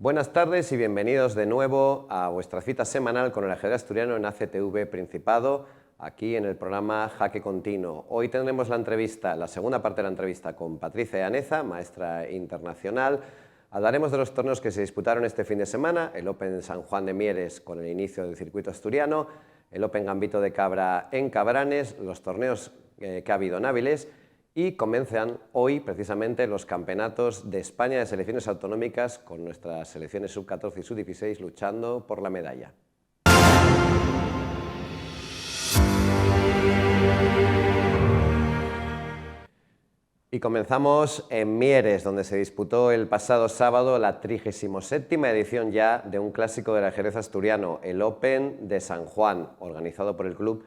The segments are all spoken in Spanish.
Buenas tardes y bienvenidos de nuevo a vuestra cita semanal con el ajedrez asturiano en ACTV Principado, aquí en el programa Jaque Continuo. Hoy tendremos la segunda parte de la entrevista con Patricia Llaneza, maestra internacional. Hablaremos de los torneos que se disputaron este fin de semana, el Open San Juan de Mieres con el inicio del circuito asturiano, el Open Gambito de Cabra en Cabranes, los torneos que ha habido en Áviles, y comienzan hoy precisamente los campeonatos de España de selecciones autonómicas con nuestras selecciones sub-14 y sub-16 luchando por la medalla. Y comenzamos en Mieres, donde se disputó el pasado sábado la 37ª edición ya de un clásico del ajedrez asturiano, el Open de San Juan, organizado por el Club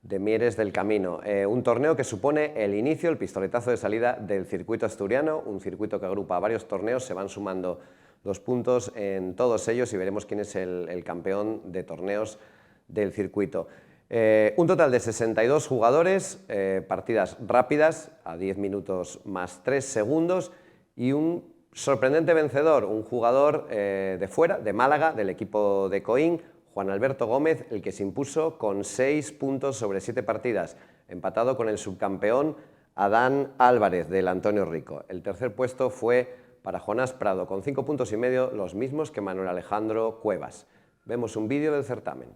de Mieres del Camino. Un torneo que supone el inicio, el pistoletazo de salida del circuito asturiano, un circuito que agrupa varios torneos, se van sumando 2 puntos en todos ellos y veremos quién es el campeón de torneos del circuito. Un total de 62 jugadores, partidas rápidas, a 10 minutos más 3 segundos, y un sorprendente vencedor, un jugador de fuera, de Málaga, del equipo de Coín, Juan Alberto Gómez, el que se impuso con 6 puntos sobre 7 partidas, empatado con el subcampeón Adán Álvarez del Antonio Rico. El tercer puesto fue para Jonás Prado, con 5,5 puntos, los mismos que Manuel Alejandro Cuevas. Vemos un vídeo del certamen.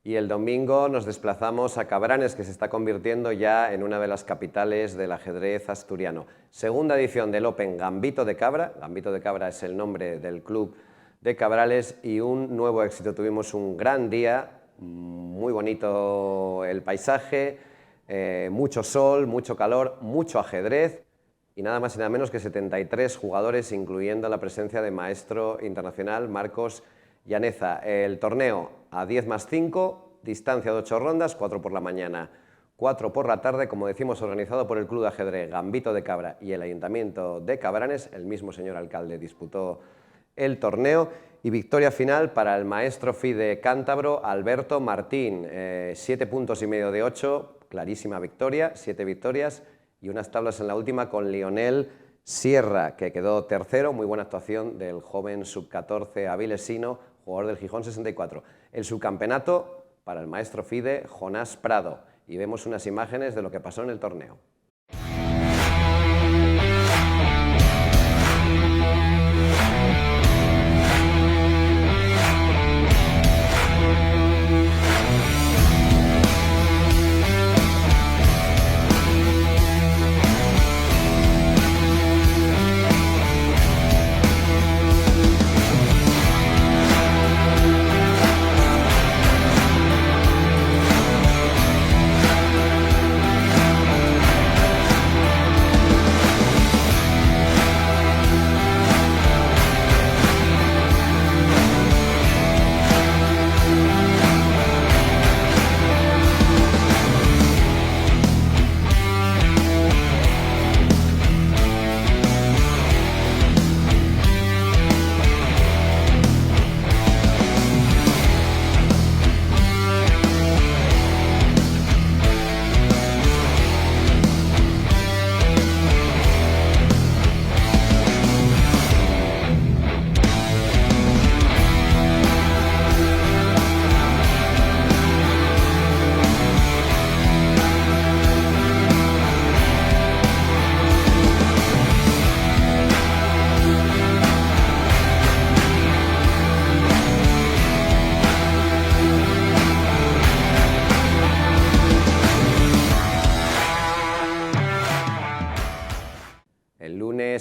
Y el domingo nos desplazamos a Cabranes, que se está convirtiendo ya en una de las capitales del ajedrez asturiano. Segunda edición del Open Gambito de Cabra. Gambito de Cabra es el nombre del club de Cabrales y un nuevo éxito. Tuvimos un gran día, muy bonito el paisaje, mucho sol, mucho calor, mucho ajedrez y nada más y nada menos que 73 jugadores, incluyendo la presencia de maestro internacional Marcos Llaneza. El torneo a 10 más 5, distancia de 8 rondas, 4 por la mañana, 4 por la tarde, como decimos, organizado por el Club de Ajedrez Gambito de Cabra y el Ayuntamiento de Cabranes. El mismo señor alcalde disputó el torneo y victoria final para el maestro FIDE cántabro Alberto Martín. 7,5 puntos de 8, clarísima victoria, 7 victorias y unas tablas en la última con Lionel Sierra, que quedó tercero. Muy buena actuación del joven sub-14 avilesino, jugador del Gijón 64. El subcampeonato para el maestro FIDE Jonás Prado. Y vemos unas imágenes de lo que pasó en el torneo.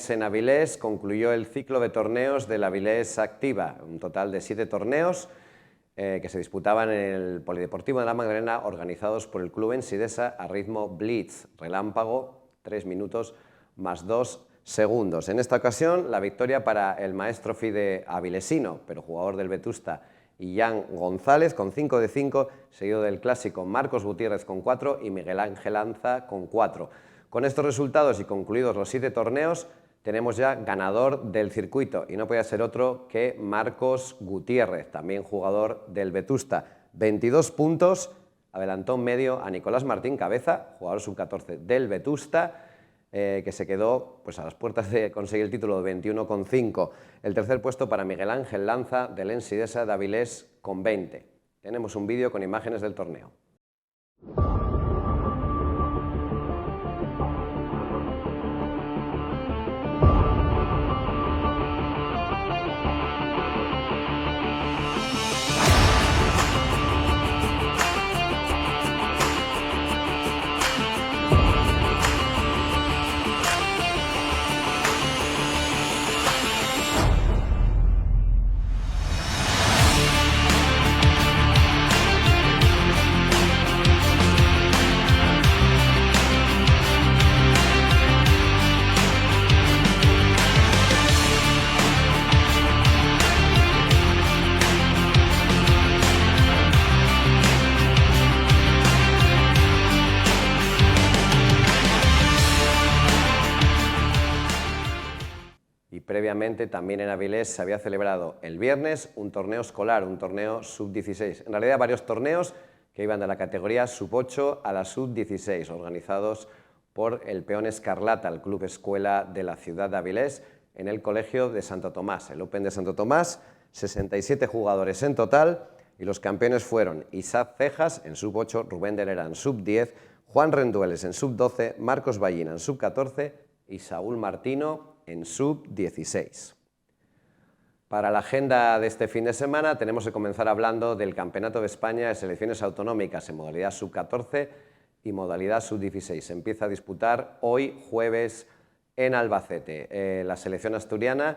En Avilés concluyó el ciclo de torneos de la Avilés Activa, un total de 7 torneos que se disputaban en el Polideportivo de la Magdalena, organizados por el Club Ensidesa a ritmo Blitz, relámpago, 3 minutos más 2 segundos. En esta ocasión, la victoria para el maestro Fide avilesino, pero jugador del Vetusta, Ian González con 5 de 5, seguido del clásico Marcos Gutiérrez con 4 y Miguel Ángel Lanza con 4. Con estos resultados y concluidos los 7 torneos, tenemos ya ganador del circuito y no podía ser otro que Marcos Gutiérrez, también jugador del Vetusta. 22 puntos, adelantó en medio a Nicolás Martín Cabeza, jugador sub-14 del Vetusta, que se quedó pues, a las puertas de conseguir el título de 21,5. El tercer puesto para Miguel Ángel Lanza del Ensidesa de Avilés con 20. Tenemos un vídeo con imágenes del torneo. Previamente, también en Avilés se había celebrado el viernes un torneo escolar, un torneo sub-16. En realidad, varios torneos que iban de la categoría sub-8 a la sub-16, organizados por el Peón Escarlata, el club escuela de la ciudad de Avilés, en el Colegio de Santo Tomás. El Open de Santo Tomás, 67 jugadores en total, y los campeones fueron Isaac Cejas en sub-8, Rubén de Lera en sub-10, Juan Rendueles en sub-12, Marcos Ballina en sub-14 y Saúl Martino en sub-16. Para la agenda de este fin de semana tenemos que comenzar hablando del Campeonato de España de Selecciones Autonómicas en modalidad sub-14 y modalidad sub-16. Se empieza a disputar hoy jueves en Albacete. La selección asturiana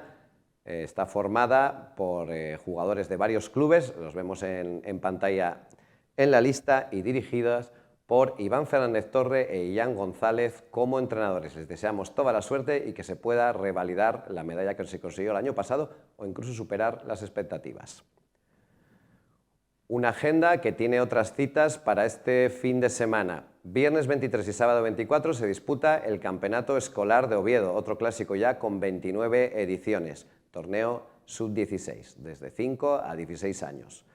está formada por jugadores de varios clubes, los vemos en pantalla en la lista, y dirigidas por Iván Fernández Torre e Ian González como entrenadores. Les deseamos toda la suerte y que se pueda revalidar la medalla que se consiguió el año pasado o incluso superar las expectativas. Una agenda que tiene otras citas para este fin de semana. Viernes 23 y sábado 24 se disputa el Campeonato Escolar de Oviedo, otro clásico ya con 29 ediciones, torneo sub-16, desde 5 a 16 años.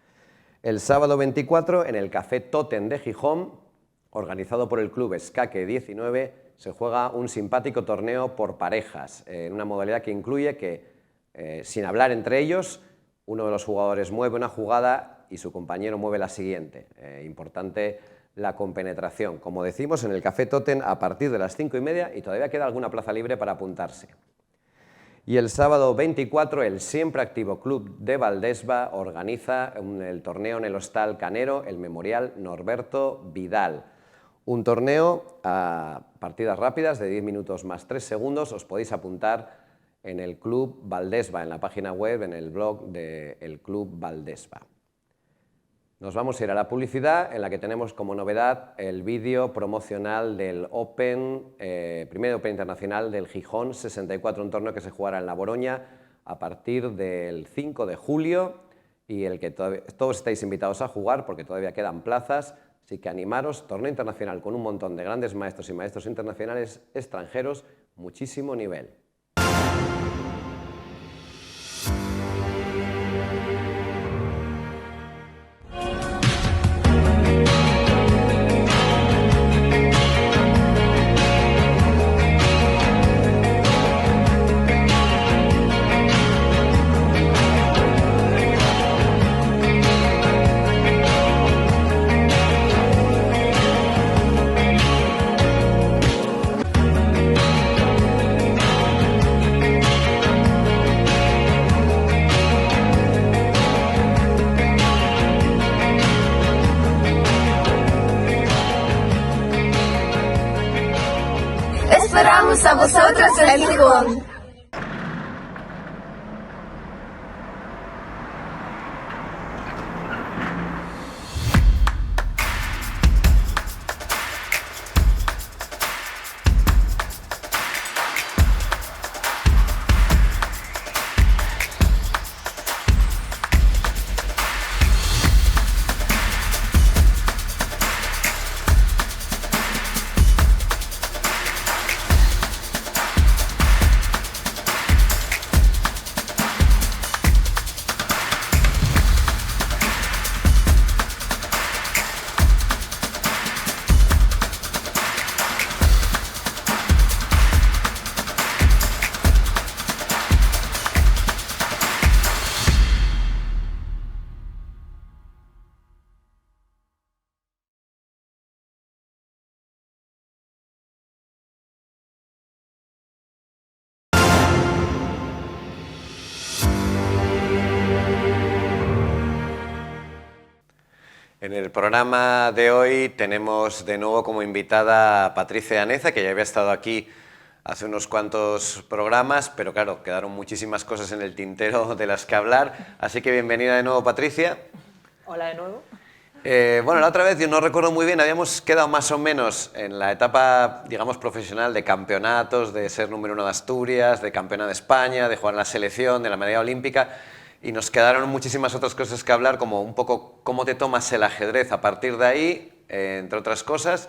El sábado 24 en el Café Totem de Gijón, organizado por el club Escaque 19, se juega un simpático torneo por parejas, en una modalidad que incluye que, sin hablar entre ellos, uno de los jugadores mueve una jugada y su compañero mueve la siguiente. Importante la compenetración. Como decimos, en el Café Totem a partir de las 5:30 y todavía queda alguna plaza libre para apuntarse. Y el sábado 24, el siempre activo club de Valdesba organiza el torneo en el Hostal Canero, el Memorial Norberto Vidal. Un torneo a partidas rápidas de 10 minutos más 3 segundos. Os podéis apuntar en el Club Valdesba, en la página web, en el blog del Club Valdesba. Nos vamos a ir a la publicidad, en la que tenemos como novedad el vídeo promocional del Open, primer Open Internacional del Gijón 64, un torneo que se jugará en La Boroña a partir del 5 de julio y el que todos estáis invitados a jugar porque todavía quedan plazas. Así que animaros, torneo internacional con un montón de grandes maestros y maestros internacionales extranjeros, muchísimo nivel. Esperamos a vosotros en Gijón. En el programa de hoy tenemos de nuevo como invitada a Patricia Aneza, que ya había estado aquí hace unos cuantos programas, pero claro, quedaron muchísimas cosas en el tintero de las que hablar. Así que bienvenida de nuevo, Patricia. Hola de nuevo. Bueno, la otra vez, yo no recuerdo muy bien, habíamos quedado más o menos en la etapa, digamos, profesional de campeonatos, de ser número 1 de Asturias, de campeona de España, de jugar en la selección, de la medalla olímpica, y nos quedaron muchísimas otras cosas que hablar, como un poco cómo te tomas el ajedrez a partir de ahí, entre otras cosas.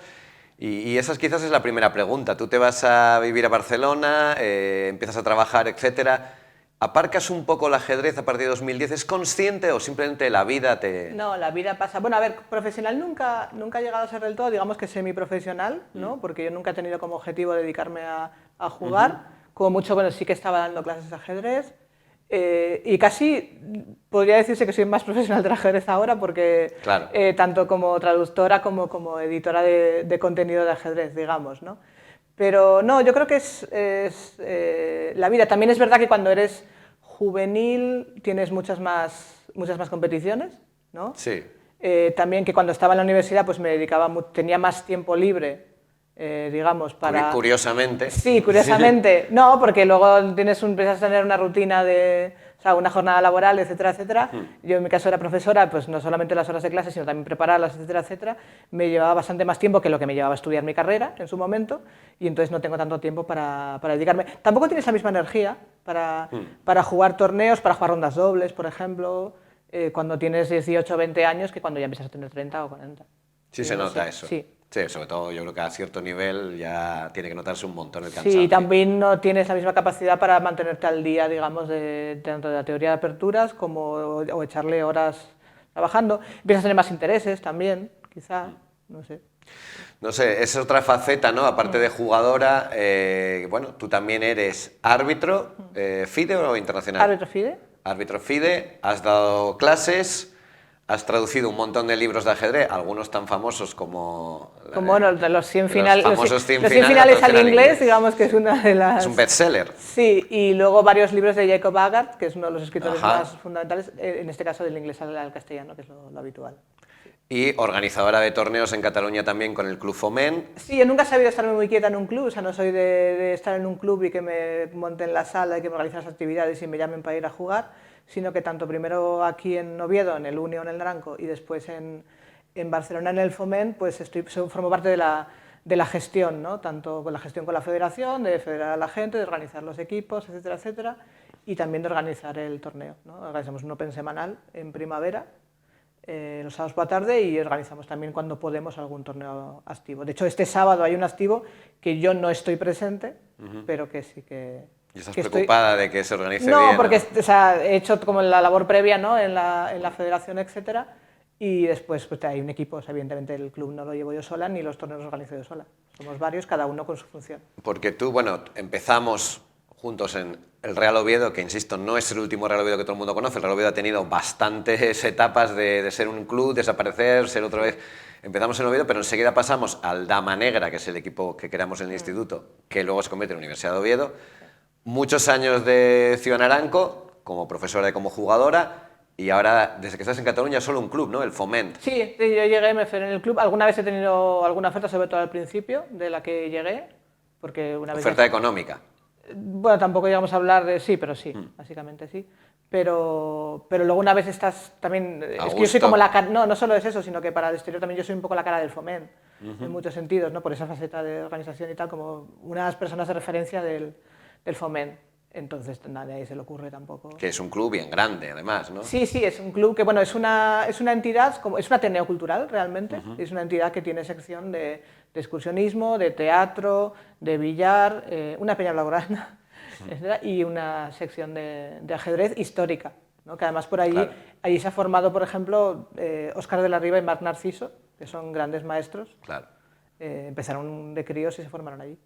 Y esa quizás es la primera pregunta. Tú te vas a vivir a Barcelona, empiezas a trabajar, etcétera. ¿Aparcas un poco el ajedrez a partir de 2010? ¿Es consciente o simplemente la vida te...? No, la vida pasa. Bueno, a ver, profesional nunca he llegado a ser del todo, digamos que semiprofesional, ¿no? Porque yo nunca he tenido como objetivo dedicarme a jugar. Como mucho, bueno, sí que estaba dando clases de ajedrez. Y casi podría decirse que soy más profesional del ajedrez ahora porque claro. Tanto como traductora como editora de contenido de ajedrez, digamos, ¿no? Pero no, yo creo que es la vida. También es verdad que cuando eres juvenil tienes muchas más competiciones, ¿no? Sí. También que cuando estaba en la universidad pues tenía más tiempo libre, digamos, para... Curiosamente. Sí, curiosamente. No, porque luego empiezas a tener una rutina de... O sea, una jornada laboral, etcétera, etcétera. Yo en mi caso era profesora, pues no solamente las horas de clase, sino también prepararlas, etcétera, etcétera. Me llevaba bastante más tiempo que lo que me llevaba a estudiar mi carrera en su momento, y entonces no tengo tanto tiempo para dedicarme. Tampoco tienes la misma energía para jugar torneos, para jugar rondas dobles, por ejemplo, cuando tienes 18 o 20 años, que cuando ya empiezas a tener 30 o 40. Sí, se nota eso. Sí. Sí, sobre todo yo creo que a cierto nivel ya tiene que notarse un montón el cansancio. Sí, también no tienes la misma capacidad para mantenerte al día, digamos, tanto de la teoría de aperturas o echarle horas trabajando. Empiezas a tener más intereses también, quizá, no sé. No sé, es otra faceta, ¿no? Aparte de jugadora, bueno, tú también eres árbitro, FIDE o internacional. ¿Árbitro FIDE? Árbitro FIDE, has dado clases. Has traducido un montón de libros de ajedrez, algunos tan famosos como... Bueno, de los 100 finales, los 100 finales al inglés, digamos que es una de las... Es un bestseller. Sí, y luego varios libros de Jacob Aagaard, que es uno de los escritores más fundamentales, en este caso del inglés al castellano, que es lo habitual. Y organizadora de torneos en Cataluña también con el Club Foment. Sí, yo nunca he sabido estarme muy quieta en un club, o sea, no soy de estar en un club y que me monten la sala y que me realicen las actividades y me llamen para ir a jugar, sino que tanto primero aquí en Oviedo, en el Unión, en el Naranco, y después en Barcelona, en el Foment, pues formo parte de la gestión, ¿no? Tanto con la gestión con la federación, de federar a la gente, de organizar los equipos, etcétera, etcétera, y también de organizar el torneo, ¿no? Organizamos un Open semanal en primavera, los sábados por la tarde, y organizamos también cuando podemos algún torneo activo. De hecho, este sábado hay un activo que yo no estoy presente, pero que sí que... ¿Y estás preocupada de que se organice bien? No, porque o sea, he hecho como la labor previa, ¿no? en la federación, etcétera, y después pues, hay un equipo, o sea, evidentemente el club no lo llevo yo sola, ni los torneos los organizo yo sola. Somos varios, cada uno con su función. Porque tú, bueno, empezamos juntos en el Real Oviedo, que insisto, no es el último Real Oviedo que todo el mundo conoce. El Real Oviedo ha tenido bastantes etapas de ser un club, desaparecer, ser otra vez... Empezamos en Oviedo, pero enseguida pasamos al Dama Negra, que es el equipo que creamos en el instituto, que luego se convierte en la Universidad de Oviedo. Muchos años de Ciudad Naranco, como profesora y como jugadora, y ahora, desde que estás en Cataluña, solo un club, ¿no? El Foment. Sí, yo llegué, me fui en el club. Alguna vez he tenido alguna oferta, sobre todo al principio, de la que llegué, porque una vez... ¿Oferta económica? Bueno, tampoco llegamos a hablar de... Sí, pero sí, básicamente sí. Pero luego una vez estás también... Es que yo soy como la cara... No solo es eso, sino que para el exterior también yo soy un poco la cara del Foment, en muchos sentidos, ¿no? Por esa faceta de organización y tal, como unas personas de referencia del Foment. Entonces, nadie ahí se le ocurre tampoco. Que es un club bien grande, además, ¿no? Sí, es un club que, bueno, es una entidad, es un ateneo cultural, realmente. Es una entidad que tiene sección de excursionismo, de teatro, de billar, una peña blaugrana, y una sección de ajedrez histórica, ¿no? Que además por allí se ha formado, por ejemplo, Óscar de la Riva y Marc Narciso, que son grandes maestros. Claro. Empezaron de críos y se formaron allí.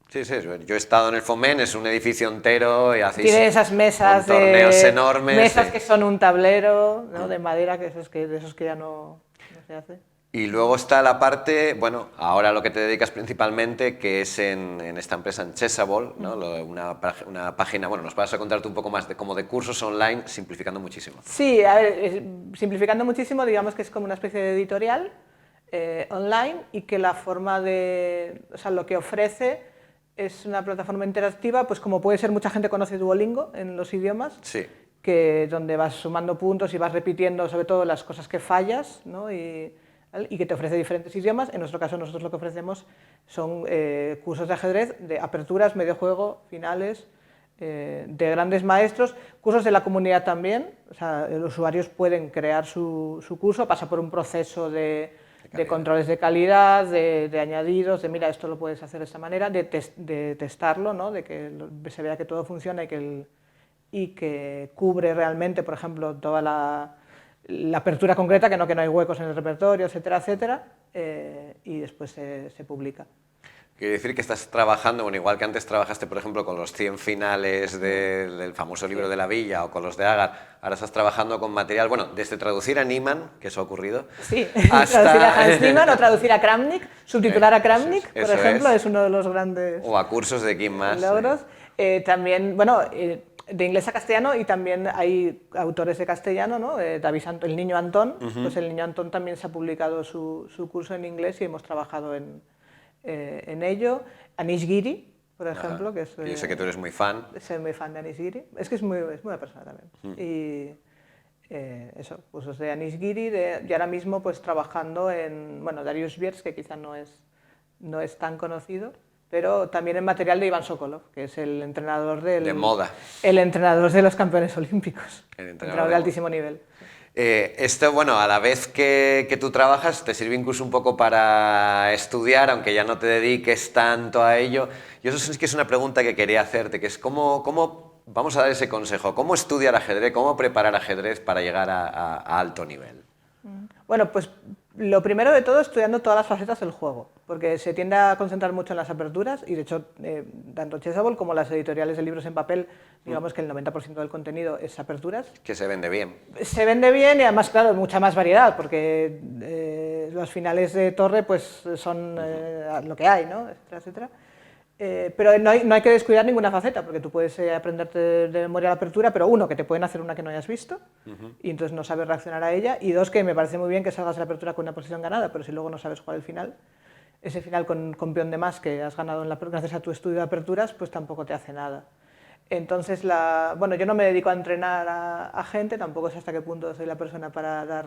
Sí, yo he estado en el Foment, es un edificio entero y hacéis... Tiene esas mesas torneos enormes. Mesas que son un tablero, ¿no? De madera, de esos que ya no se hace. Y luego está la parte, bueno, ahora lo que te dedicas principalmente, que es en esta empresa, en Chessable, ¿no? Una página, bueno, nos vas a contarte un poco más como de cursos online, simplificando muchísimo. Sí, a ver, simplificando muchísimo, digamos que es como una especie de editorial online y que la forma de, o sea, lo que ofrece es una plataforma interactiva, pues como puede ser, mucha gente conoce Duolingo en los idiomas, Sí. que donde vas sumando puntos y vas repitiendo sobre todo las cosas que fallas, ¿no? Y que te ofrece diferentes idiomas. En nuestro caso, nosotros lo que ofrecemos son cursos de ajedrez, de aperturas, medio juego, finales, de grandes maestros, cursos de la comunidad también. O sea, los usuarios pueden crear su curso, pasa por un proceso de controles de calidad, de añadidos, de mira, esto lo puedes hacer de esta manera, de testarlo, ¿no? De que se vea que todo funciona y que cubre realmente, por ejemplo, toda la apertura concreta, que no hay huecos en el repertorio, etcétera, etcétera, y después se publica. Quiere decir que estás trabajando, bueno, igual que antes trabajaste, por ejemplo, con los 100 finales del famoso libro de la Villa o con los de Agar, ahora estás trabajando con material, bueno, desde traducir a Niemann, que eso ha ocurrido, sí, hasta... traducir a Hans Niemann o traducir a Kramnik, subtitular a Kramnik, por ejemplo, es uno de los grandes o a cursos de quién más. logros. También, bueno, de inglés a castellano, y también hay autores de castellano, ¿no? David el niño Antón, pues el niño Antón también se ha publicado su curso en inglés y hemos trabajado en ello. Anish Giri, por ejemplo, que es... Yo sé que tú eres muy fan. Soy muy fan de Anish Giri, es que es muy buena persona también. Y eso, cursos de Anish Giri, y ahora mismo pues trabajando en, bueno, Darius Bierz, que quizá no es tan conocido, pero también en material de Iván Sokolov, que es el entrenador de moda. El entrenador de los campeones olímpicos, El entrenador de altísimo nivel. Esto, bueno, a la vez que tú trabajas, te sirve incluso un poco para estudiar, aunque ya no te dediques tanto a ello. Y eso sí que es una pregunta que quería hacerte, que es cómo vamos a dar ese consejo, cómo estudiar ajedrez, cómo preparar ajedrez para llegar a alto nivel. Bueno, pues lo primero de todo, estudiando todas las facetas del juego, porque se tiende a concentrar mucho en las aperturas, y de hecho, tanto Chessable como las editoriales de libros en papel, digamos que el 90% del contenido es aperturas. Que se vende bien. Se vende bien y además, claro, mucha más variedad, porque los finales de torre pues son lo que hay, ¿no? Etcétera, etcétera. Pero no hay que descuidar ninguna faceta, porque tú puedes aprenderte de memoria la apertura, pero uno, que te pueden hacer una que no hayas visto, y entonces no sabes reaccionar a ella, y dos, que me parece muy bien que salgas de la apertura con una posición ganada, pero si luego no sabes jugar el final, ese final con peón de más que has ganado gracias a tu estudio de aperturas, pues tampoco te hace nada. Entonces, bueno, yo no me dedico a entrenar a gente, tampoco sé hasta qué punto soy la persona para dar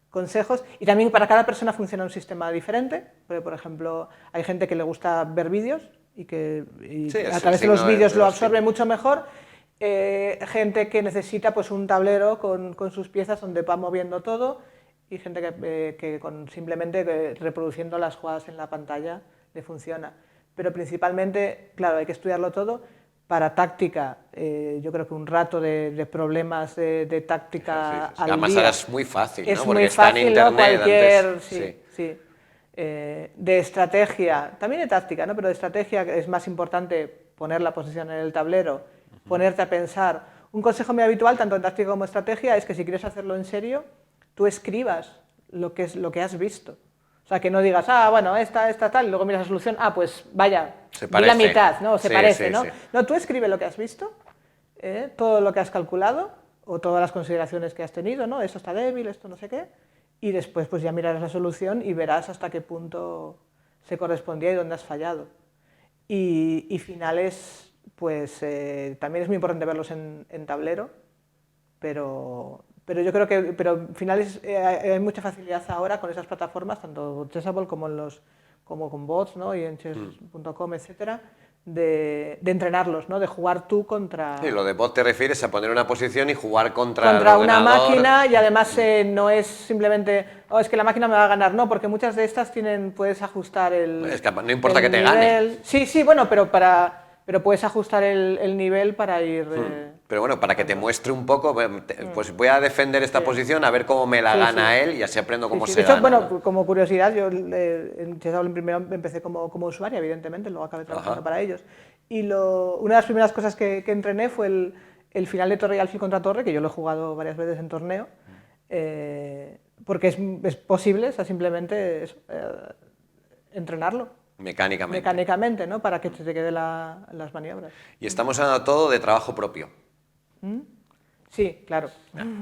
consejos, y también para cada persona funciona un sistema diferente, porque, por ejemplo, hay gente que le gusta ver vídeos, y a través de los vídeos lo absorbe mucho mejor. Gente que necesita pues un tablero con sus piezas donde va moviendo todo, y gente que simplemente reproduciendo las jugadas en la pantalla le funciona. Pero principalmente, claro, hay que estudiarlo todo. Para táctica, yo creo que un rato de problemas de táctica al día. Además ahora es muy fácil, ¿no? Es porque muy está fácil, en internet. ¿no? Sí. De estrategia, también de táctica, ¿no? Pero de estrategia es más importante poner la posición en el tablero, ponerte a pensar. Un consejo muy habitual, tanto en táctica como en estrategia, es que si quieres hacerlo en serio, tú escribas lo que has visto. O sea, que no digas, bueno, esta tal, y luego miras la solución, pues vaya, vi la mitad, ¿no? Se parece, ¿no? Sí. No, tú escribe lo que has visto, todo lo que has calculado, o todas las consideraciones que has tenido, ¿no? Esto está débil, esto no sé qué, y después pues ya mirarás la solución y verás hasta qué punto se correspondía y dónde has fallado. Y finales, pues también es muy importante verlos en tablero, pero yo creo que finales hay mucha facilidad ahora con esas plataformas, tanto Chessable como con bots, ¿no? Y en chess.com, etcétera, de entrenarlos, ¿no? De jugar tú contra... Sí, lo de bot te refieres a poner una posición y jugar contra una máquina, y además no es simplemente, es que la máquina me va a ganar, no, porque muchas de estas puedes ajustar el... Es que no importa que te nivel. gane. Sí, bueno, pero puedes ajustar el nivel para ir... Pero bueno, para que te muestre un poco, pues voy a defender esta posición a ver cómo me la gana él, y así aprendo cómo se gana. De hecho, bueno, como curiosidad, yo en Chessable primero empecé como usuaria, evidentemente, luego acabé trabajando para ellos. Y una de las primeras cosas que entrené fue el final de torre y alfil contra torre, que yo lo he jugado varias veces en torneo, porque es posible, o sea, simplemente eso, entrenarlo. Mecánicamente, ¿no? Para que te quede las maniobras. Y estamos hablando todo de trabajo propio. Sí, claro.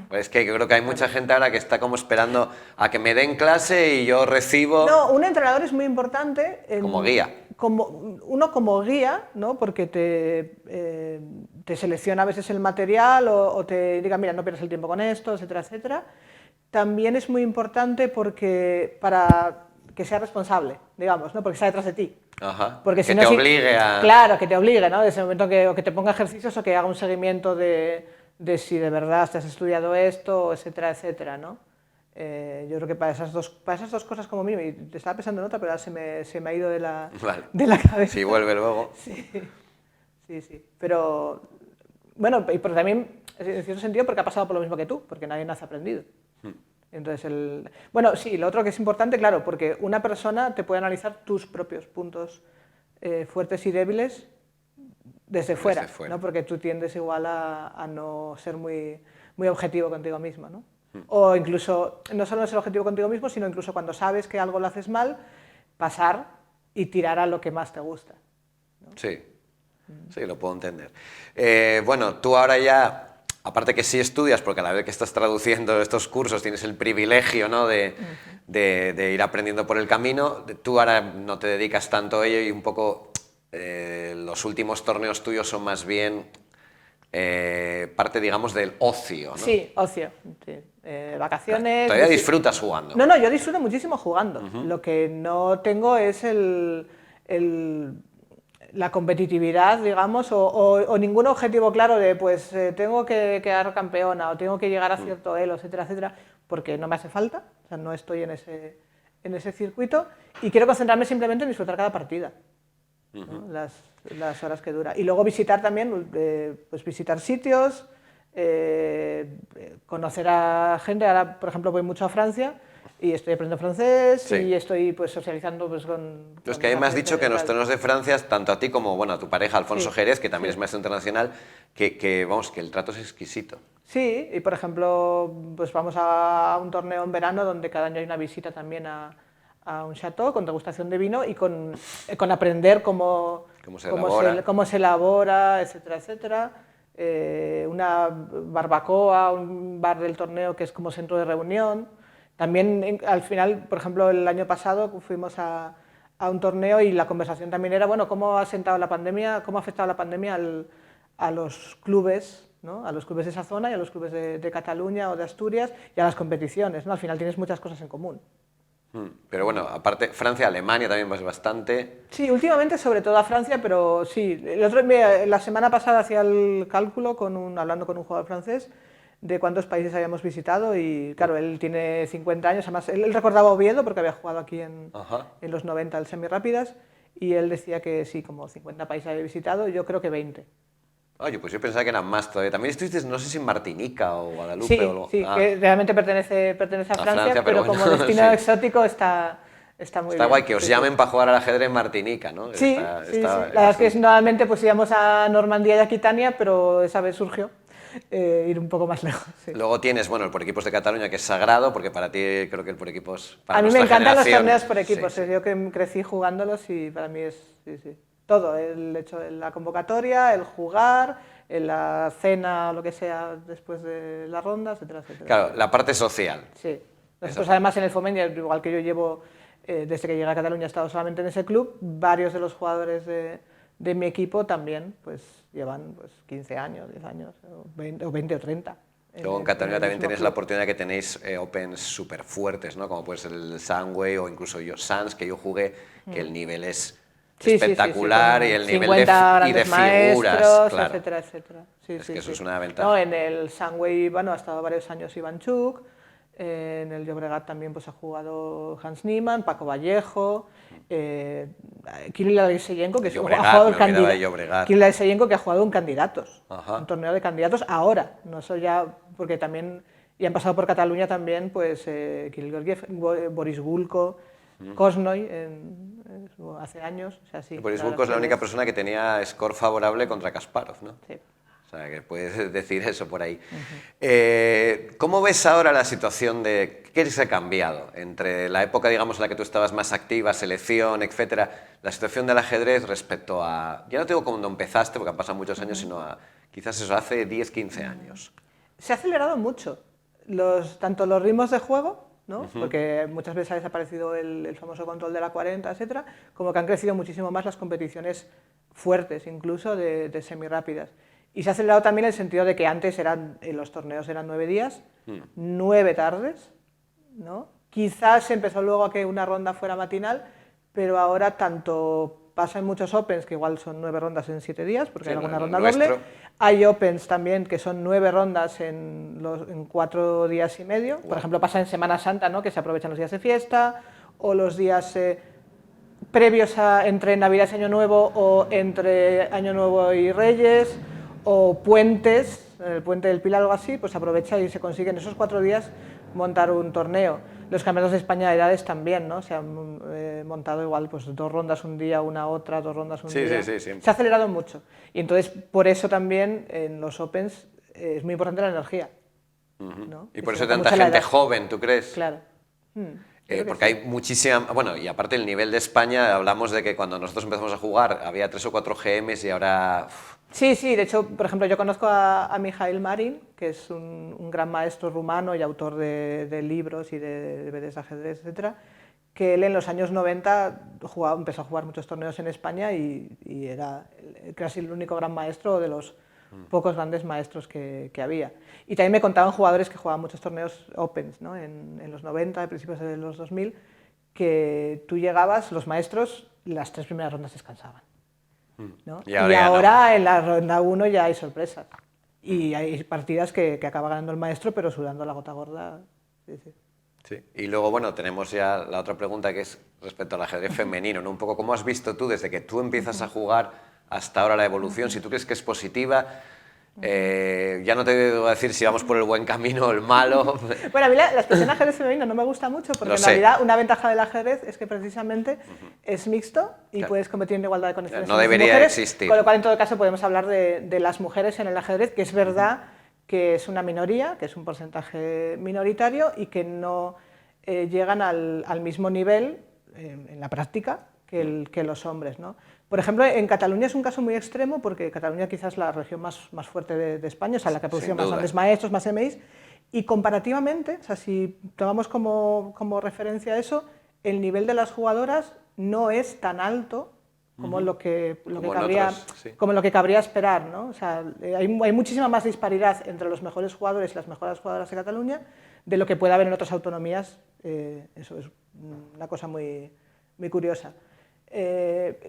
Pues es que yo creo que hay mucha gente ahora que está como esperando a que me den clase y yo recibo... No, un entrenador es muy importante. Como guía. Uno como guía, ¿no? Porque te selecciona a veces el material o te diga, mira, no pierdas el tiempo con esto, etcétera, etcétera. También es muy importante porque para que sea responsable, digamos, ¿no? Porque está detrás de ti. Ajá. Porque que te obligue a... Claro, que te obligue, ¿no? Desde el momento o que te ponga ejercicios o que haga un seguimiento de si de verdad te has estudiado esto, etcétera, etcétera, ¿no? Yo creo que para esas dos cosas como mínimo, y te estaba pensando en otra, pero ahora se me ha ido de la cabeza. Sí, vuelve luego. Sí. Pero, bueno, y porque también, en cierto sentido, porque ha pasado por lo mismo que tú, porque nadie nace aprendido. Entonces, bueno, sí, lo otro que es importante, claro, porque una persona te puede analizar tus propios puntos fuertes y débiles desde fuera, ¿no? Porque tú tiendes igual a no ser muy objetivo contigo mismo, ¿no? O incluso, no solo no ser objetivo contigo mismo, sino incluso cuando sabes que algo lo haces mal, pasar y tirar a lo que más te gusta, ¿no? Sí, lo puedo entender. Bueno, tú ahora ya... Aparte que sí estudias, porque a la vez que estás traduciendo estos cursos tienes el privilegio, ¿no? de ir aprendiendo por el camino, tú ahora no te dedicas tanto a ello y un poco los últimos torneos tuyos son más bien parte, digamos, del ocio, ¿no? Sí, ocio. Sí. Vacaciones... ¿Todavía disfrutas jugando? No, yo disfruto muchísimo jugando. Lo que no tengo es la competitividad, digamos, o ningún objetivo claro de, pues, tengo que quedar campeona o tengo que llegar a cierto elo, etcétera, etcétera, porque no me hace falta, o sea, no estoy en ese circuito y quiero concentrarme simplemente en disfrutar cada partida, ¿no? Las horas que dura. Y luego visitar también, pues visitar sitios, conocer a gente. Ahora, por ejemplo, voy mucho a Francia y estoy aprendiendo francés y estoy pues socializando pues con... Es que a mí me has dicho que en los torneos de Francia, tanto a ti como bueno, a tu pareja, Alfonso Jerez, que también es maestro internacional, que el trato es exquisito. Sí, y por ejemplo, pues vamos a un torneo en verano donde cada año hay una visita también a un chateau con degustación de vino y con aprender cómo se elabora, etcétera, etcétera. Una barbacoa, un bar del torneo que es como centro de reunión. También al final, por ejemplo, el año pasado fuimos a un torneo y la conversación también era, bueno, ¿cómo ha afectado la pandemia a los clubes, ¿no? A los clubes de esa zona y a los clubes de Cataluña o de Asturias y a las competiciones, ¿no? Al final tienes muchas cosas en común. Pero bueno, aparte, Francia, Alemania también vas bastante. Sí, últimamente sobre todo a Francia, pero sí. La semana pasada hacía el cálculo hablando con un jugador francés de cuántos países habíamos visitado y claro, él tiene 50 años, además él recordaba Oviedo porque había jugado aquí en los 90 el semirápidas y él decía que sí, como 50 países había visitado, yo creo que 20. Oye, pues yo pensaba que eran más todavía. También estuviste, no sé si en Martinica o Guadalupe sí, o algo. Sí, que realmente pertenece a Francia, pero bueno, como destino exótico está muy bien. Está guay que os llamen para jugar al ajedrez en Martinica, ¿no? Sí, la verdad es que normalmente pues íbamos a Normandía y Aquitania, pero esa vez surgió ir un poco más lejos. Sí. Luego tienes, bueno, el por equipos de Cataluña, que es sagrado, porque para ti creo que el por equipos... A mí me encantan los torneos por equipos, yo que crecí jugándolos y para mí es todo, el hecho de la convocatoria, el jugar, la cena, lo que sea después de las rondas, etcétera, etcétera. Claro, la parte social. Sí. Nosotros además en el Foment, igual que yo llevo, desde que llegué a Cataluña he estado solamente en ese club, varios de los jugadores de mi equipo también pues llevan pues, 15 años, 10 años, o 20 o 30. Luego en Cataluña también tenéis la oportunidad que tenéis Opens súper fuertes, ¿no? Como puede ser el Sunway o incluso yo Sans, que yo jugué, que el nivel es espectacular y el nivel de figuras, maestros, claro. Etcétera, etcétera. Eso es una ventaja. No, en el Sunway, bueno, ha estado varios años Ivanchuk, en el Llobregat también pues, ha jugado Hans Niemann, Paco Vallejo, Kirill Alexeyenko, que ha jugado que ha jugado en candidatos, un torneo de candidatos ahora, no solo ya, porque también, y han pasado por Cataluña también, pues Kirill Georgiev, Boris Gulko, Kosnoy, hace años. O sea, sí, Boris Gulko es la única persona que tenía score favorable contra Kasparov, ¿no? Sí. sea, que puedes decir eso por ahí. ¿Cómo ves ahora la situación de qué se ha cambiado entre la época, digamos, en la que tú estabas más activa, selección, etcétera, la situación del ajedrez respecto a, ya no te digo cuando empezaste, porque han pasado muchos años, sino a quizás eso, hace 10, 15 años? Se ha acelerado mucho, tanto los ritmos de juego, ¿no? Porque muchas veces ha desaparecido el famoso control de la 40, etcétera, como que han crecido muchísimo más las competiciones fuertes, incluso de semirápidas. Y se ha acelerado también el sentido de que antes los torneos eran 9 días, 9 tardes, ¿no? Quizás se empezó luego a que una ronda fuera matinal, pero ahora tanto pasa en muchos Opens, que igual son 9 rondas en 7 días, porque hay alguna ronda doble. Hay Opens también que son 9 rondas en 4 días y medio. Por ejemplo, pasa en Semana Santa, ¿no? Que se aprovechan los días de fiesta, o los días previos entre Navidad y Año Nuevo, o entre Año Nuevo y Reyes, o puentes, el puente del Pilar o algo así, pues aprovecha y se consigue en esos 4 días montar un torneo. Los campeonatos de España de edades también, ¿no? Se han montado igual, pues 2 rondas un día, una otra, 2 rondas un día. Sí. Se ha acelerado mucho. Y entonces, por eso también en los Opens es muy importante la energía, ¿no? Y por eso hay tanta gente joven, ¿tú crees? Claro. Porque hay muchísima... Bueno, y aparte el nivel de España, hablamos de que cuando nosotros empezamos a jugar había 3 o 4 GMs y ahora... Sí, de hecho, por ejemplo, yo conozco a Mijail Marin, que es un gran maestro rumano y autor de libros y de DVDs de ajedrez, etcétera, que él en los años 90 empezó a jugar muchos torneos en España y era casi el único gran maestro de los pocos grandes maestros que había. Y también me contaban jugadores que jugaban muchos torneos Opens, ¿no? en los 90, a principios de los 2000, que tú llegabas, los maestros, las 3 primeras rondas descansaban, ¿no? Y ahora en la ronda 1 ya hay sorpresas. Y hay partidas que acaba ganando el maestro, pero sudando la gota gorda. Sí. Y luego, bueno, tenemos ya la otra pregunta, que es respecto al ajedrez femenino, ¿no? Un poco, ¿cómo has visto tú, desde que tú empiezas a jugar hasta ahora, la evolución? Si tú crees que es positiva, ya no te voy a decir si vamos por el buen camino o el malo. Bueno, a mí la expresión ajedrez femenino no me gusta mucho, porque en realidad una ventaja del ajedrez es que precisamente es mixto y puedes competir en igualdad de condiciones. No debería existir. Con lo cual, en todo caso, podemos hablar de las mujeres en el ajedrez, que es verdad que es una minoría, que es un porcentaje minoritario y que no llegan al mismo nivel en la práctica que los hombres, ¿no? Por ejemplo, en Cataluña es un caso muy extremo, porque Cataluña quizás es la región más fuerte de España, o sea, la que ha producido más grandes maestros, más MIs, y comparativamente, o sea, si tomamos como referencia eso, el nivel de las jugadoras no es tan alto como lo que cabría esperar, ¿no? O sea, hay muchísima más disparidad entre los mejores jugadores y las mejores jugadoras de Cataluña de lo que puede haber en otras autonomías. Eso es una cosa muy, muy curiosa.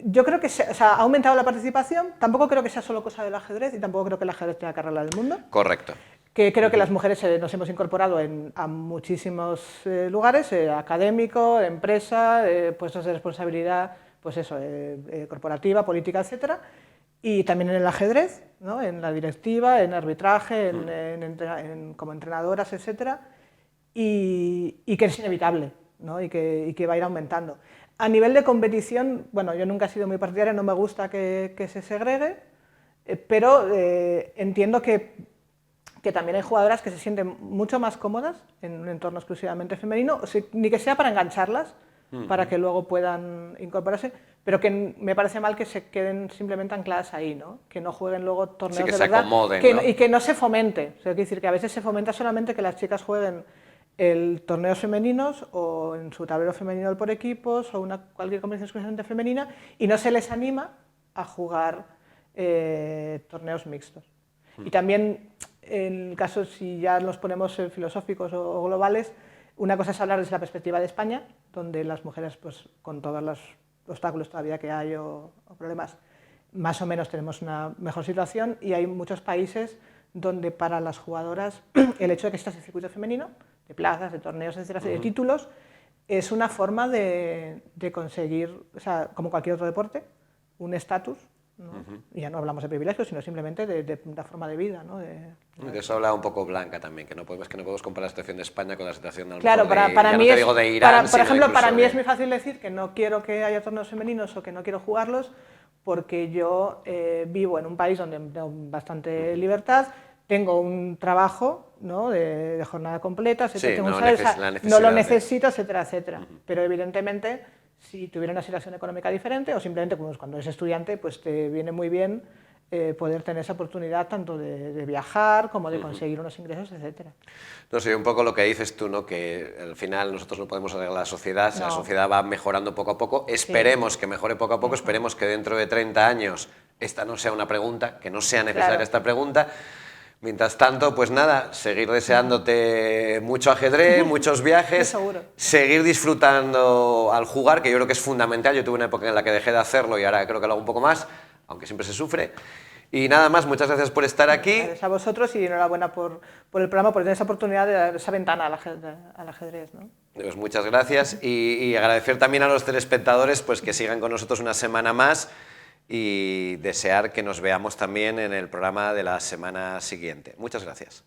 Yo creo que ha aumentado la participación, tampoco creo que sea solo cosa del ajedrez y tampoco creo que el ajedrez tenga que arreglar el mundo. Correcto. Que creo que las mujeres nos hemos incorporado a muchísimos lugares, académico, empresa, puestos de responsabilidad, pues eso, corporativa, política, etcétera, y también en el ajedrez, ¿no? En la directiva, en arbitraje, como entrenadoras, etcétera, y que es inevitable, ¿no? y que va a ir aumentando. A nivel de competición, bueno, yo nunca he sido muy partidaria, no me gusta que se segregue, pero entiendo que también hay jugadoras que se sienten mucho más cómodas en un entorno exclusivamente femenino, ni que sea para engancharlas, para que luego puedan incorporarse, pero que me parece mal que se queden simplemente ancladas ahí, ¿no? Que no jueguen luego torneos de verdad, acomoden, ¿no? Y que no se fomente. O sea, quiero decir que a veces se fomenta solamente que las chicas jueguen torneos femeninos o en su tablero femenino por equipos o cualquier competición exclusivamente femenina, y no se les anima a jugar torneos mixtos. Y también, en el caso, si ya nos ponemos filosóficos o globales, una cosa es hablar desde la perspectiva de España, donde las mujeres, pues, con todos los obstáculos todavía que hay o problemas, más o menos tenemos una mejor situación, y hay muchos países donde para las jugadoras el hecho de que exista ese circuito femenino, de plazas, de torneos, etcétera, de títulos, es una forma de conseguir, o sea, como cualquier otro deporte, un estatus, ¿no? Y ya no hablamos de privilegios, sino simplemente de una forma de vida, ¿no? De eso habla un poco Blanca también, que no podemos comparar la situación de España con la situación de Claro, para mí no te digo de Irán, por ejemplo, para mí es muy fácil decir que no quiero que haya torneos femeninos o que no quiero jugarlos, porque yo vivo en un país donde tengo bastante libertad, tengo un trabajo, ¿no?, de jornada completa, etcétera, Sí, tengo un no, salario, la no necesidad lo de- necesito, etcétera, etcétera. Pero evidentemente, si tuviera una situación económica diferente o simplemente pues, cuando eres estudiante, pues te viene muy bien poder tener esa oportunidad tanto de viajar como de conseguir unos ingresos, etcétera. No sé, un poco lo que dices tú, ¿no? Que al final nosotros no podemos arreglar la sociedad, la No. sociedad va mejorando poco a poco, esperemos que mejore poco a poco, esperemos que dentro de 30 años esta no sea una pregunta, que no sea necesaria Claro. esta pregunta. Mientras tanto, pues nada, seguir deseándote mucho ajedrez, muchos viajes, Seguro. seguir disfrutando al jugar, que yo creo que es fundamental. Yo tuve una época en la que dejé de hacerlo y ahora creo que lo hago un poco más, aunque siempre se sufre. Y nada más, muchas gracias por estar aquí. Gracias a vosotros y enhorabuena por el programa, por tener esa oportunidad de dar esa ventana al ajedrez, ¿no? Pues muchas gracias y agradecer también a los telespectadores pues que sigan con nosotros una semana más y desear que nos veamos también en el programa de la semana siguiente. Muchas gracias.